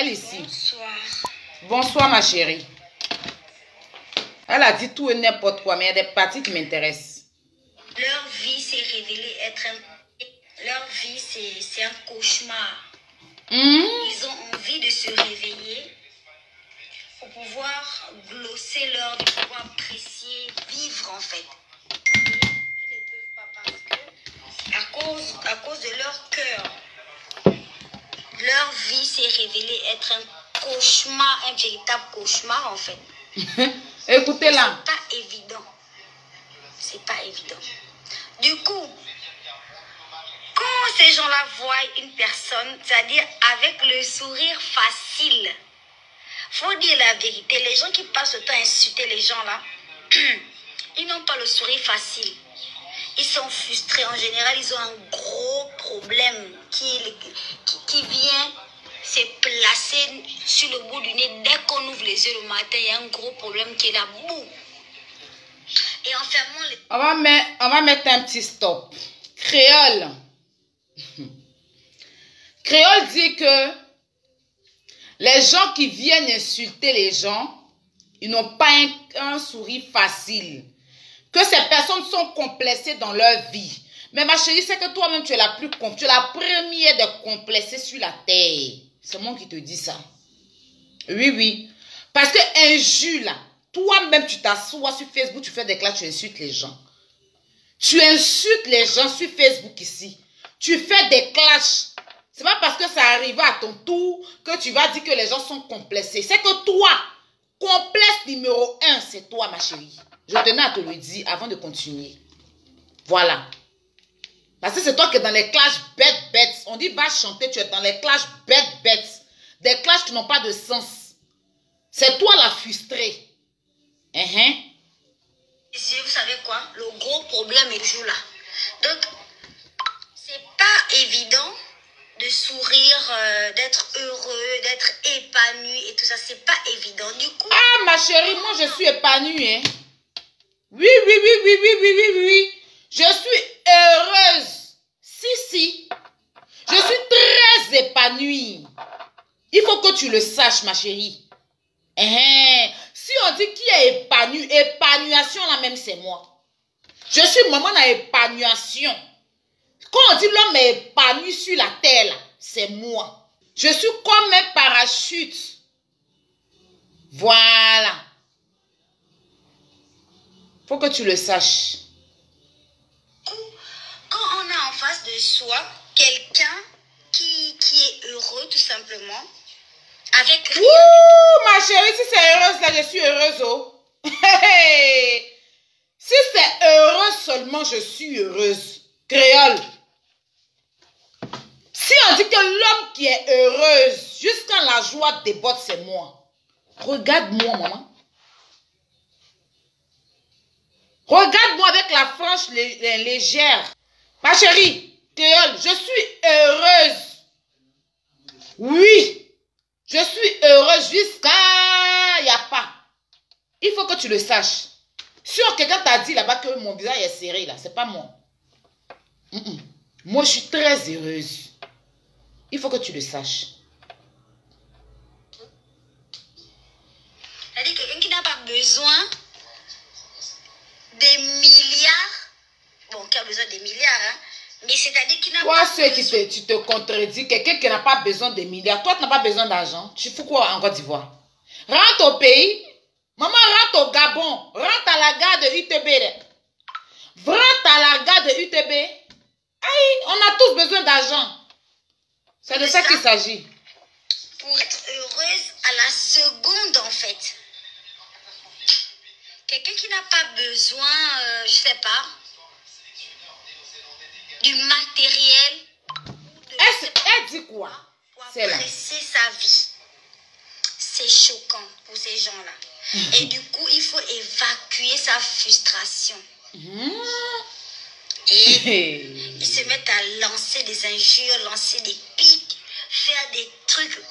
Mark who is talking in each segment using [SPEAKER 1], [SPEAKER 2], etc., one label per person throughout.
[SPEAKER 1] Elle ici.
[SPEAKER 2] Bonsoir.
[SPEAKER 1] Bonsoir ma chérie. Elle a dit tout et n'importe quoi, mais il y a des parties qui m'intéressent.
[SPEAKER 2] Leur vie s'est révélée être Leur vie, c'est un cauchemar. Ils ont envie de se réveiller pour pouvoir glosser l'heure, de pouvoir apprécier, vivre en fait. Ils ne peuvent pas parce que, à cause de leur cœur, leur vie s'est révélée être un cauchemar, un véritable cauchemar en fait.
[SPEAKER 1] Écoutez-la.
[SPEAKER 2] C'est pas évident. C'est pas évident. Du coup, quand ces gens-là voient une personne, c'est-à-dire avec le sourire facile, faut dire la vérité. Les gens qui passent le temps à insulter les gens là, ils n'ont pas le sourire facile. Ils sont frustrés. En général, ils ont un gros problème qui vient se placer sur le bout du nez. Dès qu'on ouvre les yeux le matin, il y a un gros problème qui est là. Boum. Et en fermant les...
[SPEAKER 1] On va mettre un petit stop. Créole. Créole dit que les gens qui viennent insulter les gens, ils n'ont pas un sourire facile. Que ces personnes sont complexées dans leur vie. Mais ma chérie, c'est que toi-même, tu es la première de complexée sur la terre. C'est moi qui te dis ça. Oui, oui. Parce que injure là, toi-même, tu t'assois sur Facebook, tu fais des clashs, tu insultes les gens. Tu insultes les gens sur Facebook ici. Tu fais des clashs. C'est pas parce que ça arrive à ton tour que tu vas dire que les gens sont complexés. C'est que toi, complexe numéro 1, c'est toi, ma chérie. Je tenais à te le dire avant de continuer. Voilà. Parce que c'est toi qui es dans les clashs bêtes. On dit va chanter, tu es dans les clashs bêtes. Des clashs qui n'ont pas de sens. C'est toi la frustrée.
[SPEAKER 2] Vous savez quoi? Le gros problème est toujours là. Donc, c'est pas évident de sourire, d'être heureux, d'être épanoui et tout ça. C'est pas évident. Du coup...
[SPEAKER 1] Ah, ma chérie, moi je suis épanouie. Hein? Oui. Je suis heureuse. Si. Je suis très épanouie. Il faut que tu le saches, ma chérie. Si on dit qui est épanoui, épanouissement là même c'est moi. Je suis maman à épanouissement. Quand on dit l'homme est épanoui sur la terre, c'est moi. Je suis comme un parachute. Voilà. Faut que tu le saches.
[SPEAKER 2] Quand on a en face de soi quelqu'un qui est heureux tout simplement, avec rien.
[SPEAKER 1] Ouh, ma chérie, si c'est heureuse là, je suis heureuse. Oh. Si c'est heureuse seulement, je suis heureuse. Créole. Si on dit que l'homme qui est heureuse, jusqu'à la joie déborde, c'est moi. Regarde-moi, maman. Regarde-moi avec la frange légère. Ma chérie, créole, je suis heureuse. Oui. Je suis heureuse jusqu'à... Il n'y a pas. Il faut que tu le saches. Sur quelqu'un t'a dit là-bas que mon visage est serré là, c'est pas moi. Moi, je suis très heureuse. Il faut que tu le saches.
[SPEAKER 2] C'est-à-dire quelqu'un qui n'a pas besoin des milliards. Bon, qui a besoin des milliards, hein. Mais c'est-à-dire qu'il n'a pas
[SPEAKER 1] Toi, tu te contredis, quelqu'un qui n'a pas besoin de milliards, toi, tu n'as pas besoin d'argent. Tu fais quoi en Côte d'Ivoire? Rentre au pays. Maman, rentre au Gabon. Rentre à la gare de UTB. Rentre à la gare de UTB. Aïe, on a tous besoin d'argent. C'est de ça qu'il s'agit.
[SPEAKER 2] Pour être heureuse à la seconde, en fait. Quelqu'un qui n'a pas besoin, je sais pas, du matériel.
[SPEAKER 1] Elle dit quoi?
[SPEAKER 2] Pour apprécier sa vie. C'est choquant pour ces gens-là. Et du coup, il faut évacuer sa frustration. Et ils se mettent à lancer des injures, lancer des pics, faire des trucs.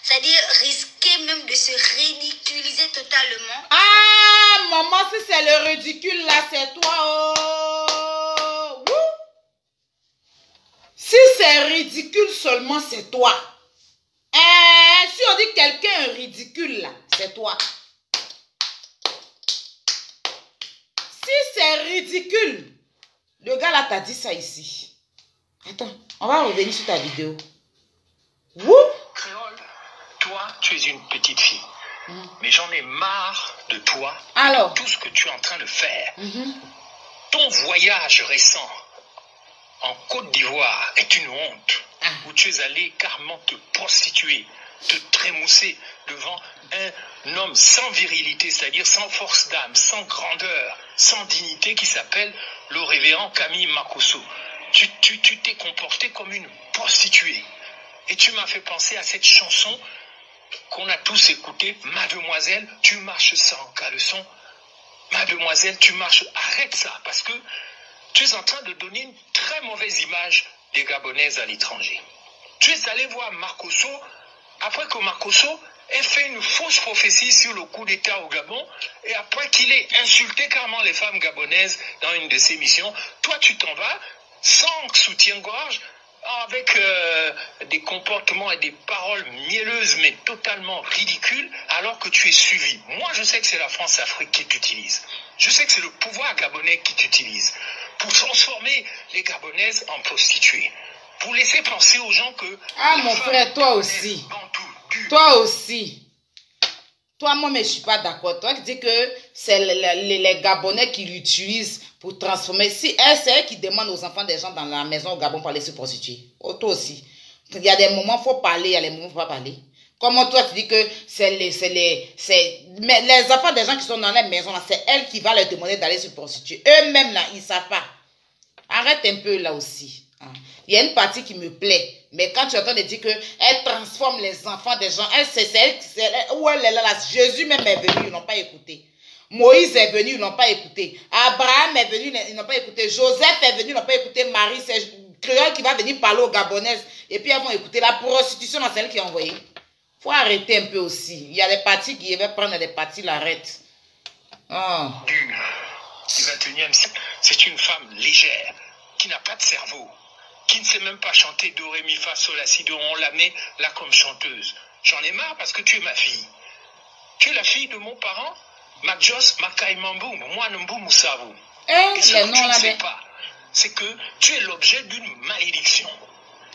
[SPEAKER 2] C'est-à-dire risquer même de se ridiculiser totalement.
[SPEAKER 1] Ah, maman, si c'est le ridicule là, c'est toi. Oh. Si c'est ridicule seulement, c'est toi. si on dit quelqu'un est ridicule, là, c'est toi. Si c'est ridicule, le gars là t'a dit ça ici. Attends, on va revenir sur ta vidéo. Wouh!
[SPEAKER 3] Créole, toi, tu es une petite fille. Mais j'en ai marre de toi.
[SPEAKER 1] Alors,
[SPEAKER 3] de tout ce que tu es en train de faire. Ton voyage récent en Côte d'Ivoire est une honte. Où tu es allé carrément te prostituer, te trémousser devant un homme sans virilité, c'est-à-dire sans force d'âme, sans grandeur, sans dignité, qui s'appelle le révérend Camille Makosso. Tu t'es comporté comme une prostituée. Et tu m'as fait penser à cette chanson qu'on a tous écoutée. Mademoiselle, tu marches sans caleçon. Mademoiselle, tu marches... Arrête ça, parce que tu es en train de donner une très mauvaise image des Gabonaises à l'étranger. Tu es allé voir Makosso, après que Makosso ait fait une fausse prophétie sur le coup d'État au Gabon, et après qu'il ait insulté carrément les femmes gabonaises dans une de ses missions. Toi, tu t'en vas sans soutien-gorge, avec des comportements et des paroles mielleuses, mais totalement ridicules, alors que tu es suivi. Moi, je sais que c'est la France-Afrique qui t'utilise. Je sais que c'est le pouvoir gabonais qui t'utilise pour transformer les Gabonaises en prostituées. Pour laisser penser aux gens que...
[SPEAKER 1] ah, mon frère, toi aussi. Toi aussi. Toi, moi, mais je ne suis pas d'accord. Toi qui dis que c'est les Gabonais qui l'utilisent pour transformer. Si c'est elle qui demande aux enfants des gens dans la maison au Gabon pour aller se prostituer. Oh, toi aussi. Il y a des moments, il faut parler, il y a des moments, il ne faut pas parler. Comment toi, tu dis que mais les enfants des gens qui sont dans les maisons, c'est elle qui va leur demander d'aller se prostituer. Eux-mêmes, là, ils ne savent pas. Arrête un peu là aussi. Il y a une partie qui me plaît. Mais quand tu entends dire qu'elle transforme les enfants des gens, où elle est là, Jésus même est venu, ils n'ont pas écouté. Moïse est venu, ils n'ont pas écouté. Abraham est venu, ils n'ont pas écouté. Joseph est venu, ils n'ont pas écouté. Marie, c'est Créole qui va venir parler aux Gabonaises. Et puis elles vont écouter. La prostitution, c'est elle qui a envoyé. Il faut arrêter un peu aussi. Il y a des partis qui veulent prendre des partis, l'arrête. Oh.
[SPEAKER 3] Du 21e siècle, c'est une femme légère, qui n'a pas de cerveau, qui ne sait même pas chanter do, ré, mi, fa, sol, la, si, do. On la met là comme chanteuse. J'en ai marre parce que tu es ma fille. Tu es la fille de mon parent, Majos Makaimambou, moi Numbu Moussavu. Et ce que tu ne sais pas, c'est que tu es l'objet d'une malédiction.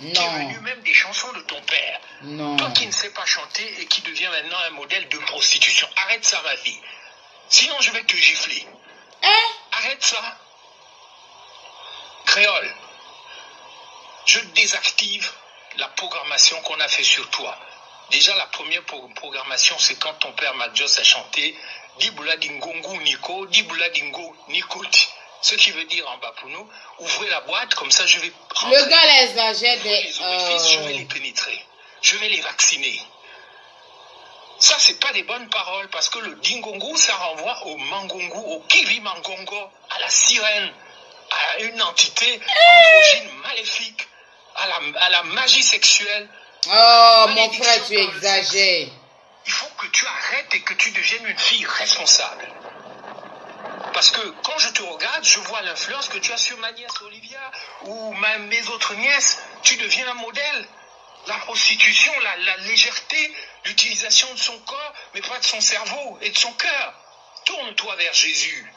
[SPEAKER 1] Non.
[SPEAKER 3] Qui est venue même des chansons de ton père.
[SPEAKER 1] Non.
[SPEAKER 3] Toi qui ne sais pas chanter et qui devient maintenant un modèle de prostitution. Arrête ça, ma fille. Sinon, je vais te gifler. Arrête ça. Créole, je désactive la programmation qu'on a fait sur toi. Déjà, la première programmation, c'est quand ton père Majos a chanté Diboula Dingongu Nico, Diboula Dingo Nikoti. Ce qui veut dire en bas pour nous, ouvrez la boîte, comme ça je vais rentrer.
[SPEAKER 1] Le gars les âgés
[SPEAKER 3] les orifices, je vais les pénétrer. Je vais les vacciner. Ça, c'est pas des bonnes paroles, parce que le Dingongu, ça renvoie au Mangongu, au Kivi Mangongo, à la sirène, à une entité androgyne maléfique, à la magie sexuelle.
[SPEAKER 1] Oh, mon frère, tu exagères.
[SPEAKER 3] Il faut que tu arrêtes et que tu deviennes une fille responsable. Parce que quand je te regarde, je vois l'influence que tu as sur ma nièce Olivia ou mes autres nièces. Tu deviens un modèle. La prostitution, la légèreté, l'utilisation de son corps, mais pas de son cerveau et de son cœur. Tourne-toi vers Jésus.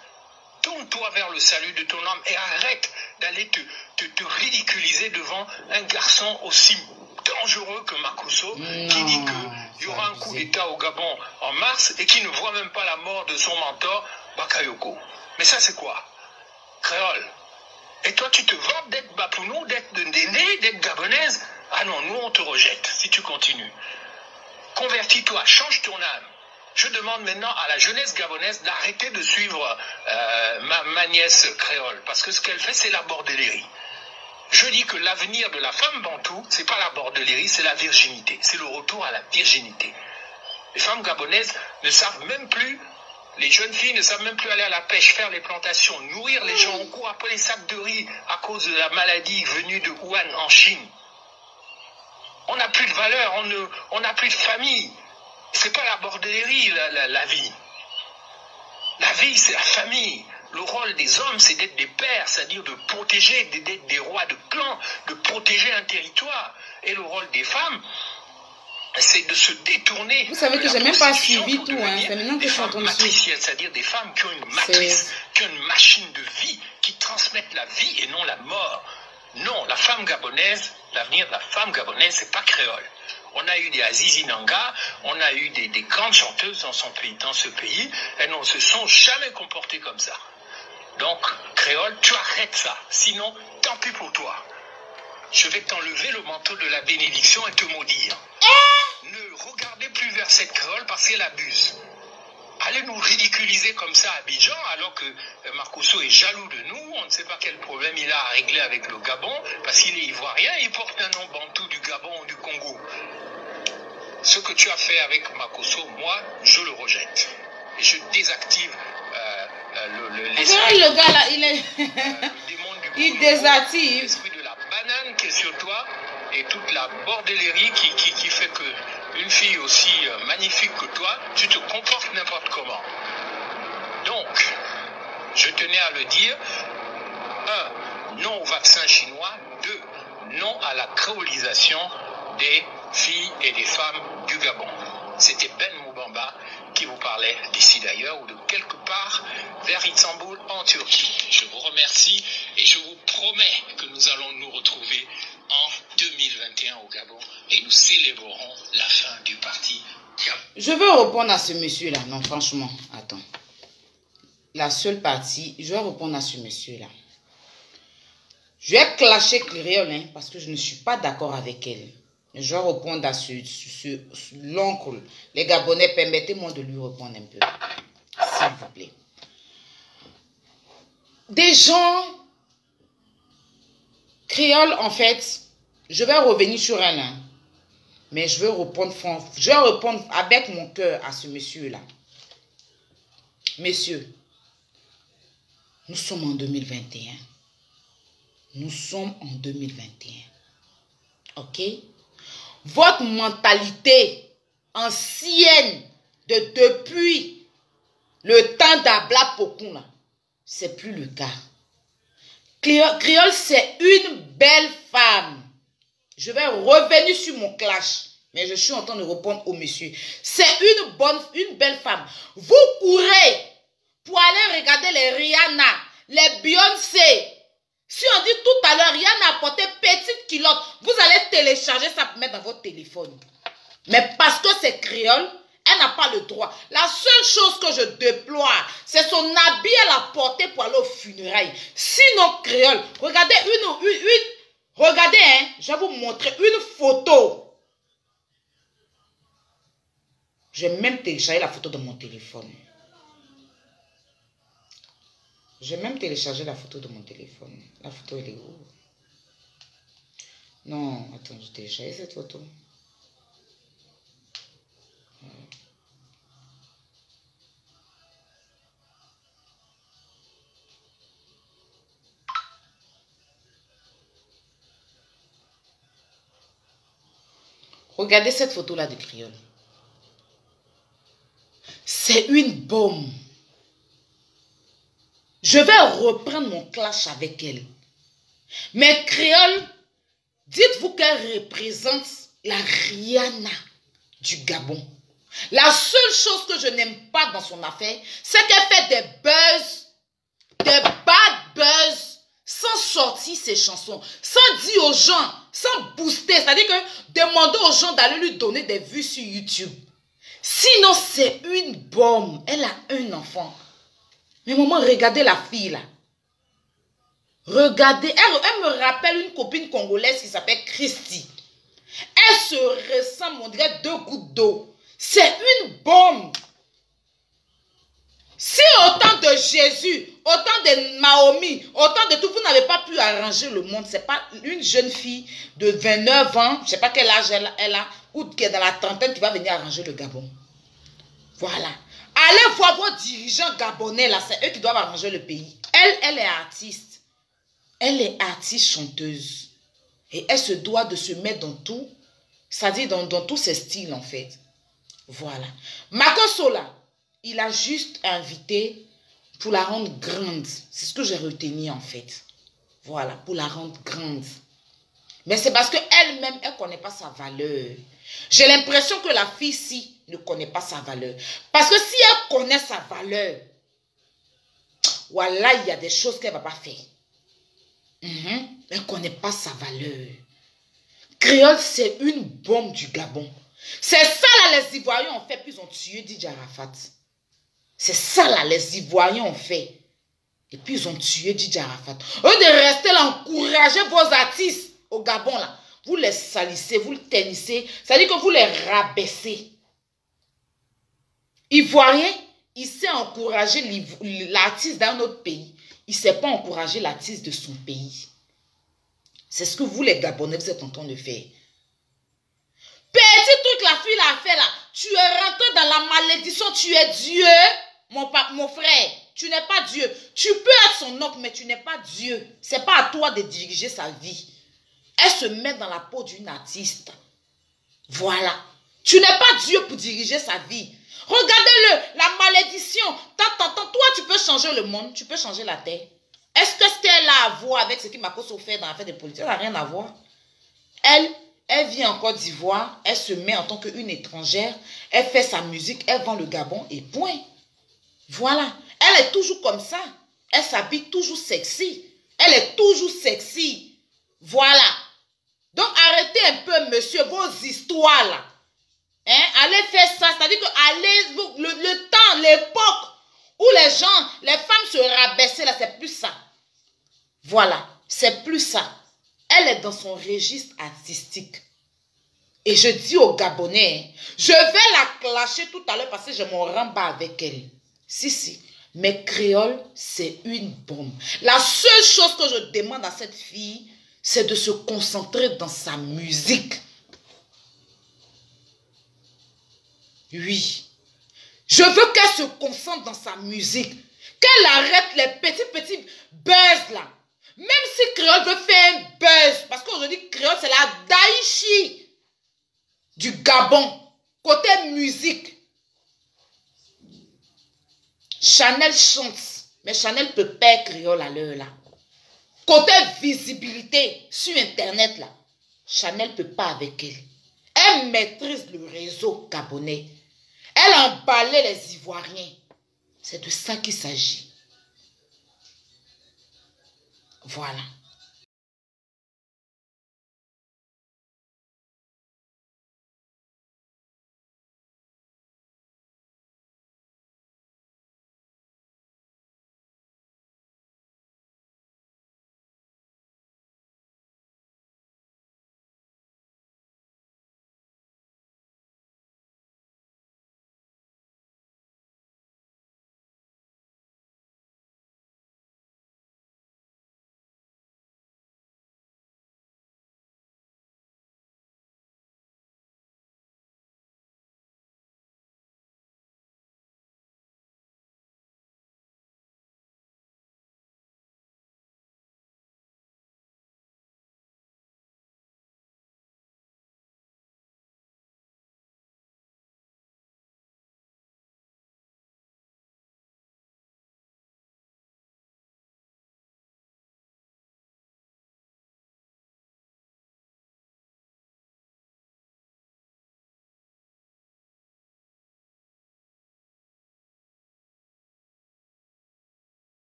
[SPEAKER 3] Tourne-toi vers le salut de ton âme et arrête d'aller te ridiculiser devant un garçon aussi dangereux que Makosso, qui dit qu'il y aura un coup d'État au Gabon en mars et qui ne voit même pas la mort de son mentor, Bakayoko. Mais ça, c'est quoi? Créole. Et toi, tu te vantes d'être Bapounou, d'être Ndéné, d'être gabonaise. Ah non, nous, on te rejette si tu continues. Convertis-toi, change ton âme. Je demande maintenant à la jeunesse gabonaise d'arrêter de suivre ma nièce créole. Parce que ce qu'elle fait, c'est la bordellerie. Je dis que l'avenir de la femme bantou, c'est pas la bordellerie, c'est la virginité. C'est le retour à la virginité. Les femmes gabonaises ne savent même plus, les jeunes filles ne savent même plus aller à la pêche, faire les plantations, nourrir les gens. On court après les sacs de riz à cause de la maladie venue de Wuhan en Chine. On n'a plus de valeur, on n'a plus de famille. C'est pas la bordellerie, la vie. La vie, c'est la famille. Le rôle des hommes, c'est d'être des pères, c'est-à-dire de protéger, d'être des rois de clan, de protéger un territoire. Et le rôle des femmes, c'est de se détourner.
[SPEAKER 1] Vous savez que
[SPEAKER 3] de
[SPEAKER 1] j'ai
[SPEAKER 3] la
[SPEAKER 1] même pas
[SPEAKER 3] prostitution
[SPEAKER 1] suivi
[SPEAKER 3] pour
[SPEAKER 1] tout, hein.
[SPEAKER 3] devenir
[SPEAKER 1] C'est maintenant que
[SPEAKER 3] des
[SPEAKER 1] je suis en train
[SPEAKER 3] femmes
[SPEAKER 1] de suivre.
[SPEAKER 3] matricielles, c'est-à-dire des femmes qui ont une matrice, qui ont une machine de vie, qui transmettent la vie et non la mort. Non, la femme gabonaise, l'avenir de la femme gabonaise, c'est pas créole. On a eu des Azizi Nanga, on a eu des grandes chanteuses dans ce pays, elles ne se sont jamais comportées comme ça. Donc, créole, tu arrêtes ça, sinon, tant pis pour toi. Je vais t'enlever le manteau de la bénédiction et te maudire. Ne regardez plus vers cette créole parce qu'elle abuse. Allez nous ridiculiser comme ça à Abidjan alors que Marcousseau est jaloux de nous. On ne sait pas quel problème il a à régler avec le Gabon parce qu'il est ivoirien, il porte un nom bantou du Gabon ou du Congo. Ce que tu as fait avec Marcousseau, moi, je le rejette. Et je désactive l'esprit.
[SPEAKER 1] Le gars là, il est...
[SPEAKER 3] le démon du
[SPEAKER 1] il
[SPEAKER 3] Congo,
[SPEAKER 1] désactive.
[SPEAKER 3] l'esprit de la banane qui est sur toi et toute la bordellerie qui fait que une fille aussi magnifique que toi, tu te comportes n'importe comment. Donc, je tenais à le dire. 1. Non au vaccin chinois. 2. Non à la créolisation des filles et des femmes du Gabon. C'était Ben Moubamba qui vous parlait d'ici d'ailleurs ou de quelque part vers Istanbul en Turquie. Je vous remercie et je vous promets que nous allons nous retrouver en 2021 au Gabon et nous célébrerons la fin du parti Gabon.
[SPEAKER 1] Je veux répondre à ce monsieur-là. Non, franchement, attends. La seule partie, je vais répondre à ce monsieur-là. Je vais clasher Créole, hein, parce que je ne suis pas d'accord avec elle. Je vais répondre à l'oncle. Les Gabonais, permettez-moi de lui répondre un peu. S'il vous plaît. Des gens créoles, en fait, je vais revenir sur elle, hein, mais je vais répondre avec mon cœur à ce monsieur-là. Messieurs, nous sommes en 2021. Nous sommes en 2021. Ok? Votre mentalité ancienne de depuis le temps d'Abla Pokuna, c'est plus le cas. Créole, c'est une belle femme. Je vais revenir sur mon clash, mais je suis en train de répondre au monsieur. C'est une belle femme. Vous courez pour aller regarder les Rihanna, les Beyoncé. Si on dit tout à l'heure, Rihanna a porté petite culotte, vous allez télécharger ça pour mettre dans votre téléphone. Mais parce que c'est créole, elle n'a pas le droit. La seule chose que je déploie, c'est son habit elle a porté pour aller aux funérailles. Sinon, créole, regardez regardez, hein, je vais vous montrer une photo. Je vais même télécharger la photo de mon téléphone. Je vais même télécharger la photo de mon téléphone. La photo, elle est où? Non, attends, je télécharge cette photo. Regardez cette photo-là de Créole. C'est une bombe. Je vais reprendre mon clash avec elle. Mais Créole, dites-vous qu'elle représente la Rihanna du Gabon. La seule chose que je n'aime pas dans son affaire, c'est qu'elle fait des buzz, des bad buzz, sans sortir ses chansons, sans dire aux gens, sans booster. C'est-à-dire que demander aux gens d'aller lui donner des vues sur YouTube. Sinon, c'est une bombe. Elle a un enfant. Mais maman, regardez la fille là. Regardez, elle me rappelle une copine congolaise qui s'appelle Christy. Elle se ressemble, on dirait 2 gouttes d'eau. C'est une bombe. Si autant de Jésus, autant de Naomi, autant de tout, vous n'avez pas pu arranger le monde. C'est pas une jeune fille de 29 ans, je ne sais pas quel âge elle a, ou qui est dans la trentaine qui va venir arranger le Gabon. Voilà. Allez voir vos dirigeants gabonais là, c'est eux qui doivent arranger le pays. Elle est artiste. Elle est artiste chanteuse. Et elle se doit de se mettre dans tout, c'est-à-dire dans tous ses styles en fait. Voilà. Makosso là, il a juste invité pour la rendre grande. C'est ce que j'ai retenu en fait. Voilà, pour la rendre grande. Mais c'est parce qu'elle-même, elle ne connaît pas sa valeur. J'ai l'impression que la fille-ci ne connaît pas sa valeur. Parce que si elle connaît sa valeur, voilà, il y a des choses qu'elle ne va pas faire. Elle ne connaît pas sa valeur. Créole, c'est une bombe du Gabon. C'est ça là, les Ivoiriens ont fait, puis ils ont tué Didier Arafat. C'est ça là, les Ivoiriens ont fait. Et puis ils ont tué Didier Arafat. Au lieu de rester là, encourager vos artistes au Gabon là, vous les salissez, vous les ternissez, c'est-à-dire que vous les rabaissez. Ivoirien, il sait encourager l'artiste d'un autre pays. Il ne sait pas encourager l'artiste de son pays. C'est ce que vous les Gabonais, vous êtes en train de faire. Petit truc, la fille l'a fait là. Tu es rentré dans la malédiction, tu es Dieu, mon frère. Tu n'es pas Dieu. Tu peux être son oncle, mais tu n'es pas Dieu. Ce n'est pas à toi de diriger sa vie. Elle se met dans la peau d'une artiste. Voilà. Tu n'es pas Dieu pour diriger sa vie. Regardez-le, la malédiction. Toi, tu peux changer le monde, tu peux changer la terre. Est-ce que ce qu'elle a à voir avec ce qui m'a fait dans l'affaire de politique? Elle n'a rien à voir. Elle vient en Côte d'Ivoire, elle se met en tant qu'une étrangère, elle fait sa musique, elle vend le Gabon et point. Voilà. Elle est toujours comme ça. Elle s'habille toujours sexy. Elle est toujours sexy. Voilà. Donc arrêtez un peu, monsieur, vos histoires là. Hein? Allez faire ça. C'est-à-dire que allez, le temps, l'époque où les gens, les femmes se rabaissaient là, c'est plus ça. Voilà. C'est plus ça. Elle est dans son registre artistique. Et je dis aux Gabonais, je vais la clasher tout à l'heure parce que je m'en rembat avec elle. Si. Mais créole, c'est une bombe. La seule chose que je demande à cette fille, c'est de se concentrer dans sa musique. Oui. Je veux qu'elle se concentre dans sa musique. Qu'elle arrête les petits buzz là. Même si créole veut faire un buzz, parce qu'aujourd'hui, créole, c'est la Daichi du Gabon. Côté musique. Chanel chante, mais Chanel peut pas créole à l'heure là. Côté visibilité sur Internet là, Chanel peut pas avec elle. Elle maîtrise le réseau gabonais. Elle emballait les Ivoiriens. C'est de ça qu'il s'agit. Voilà.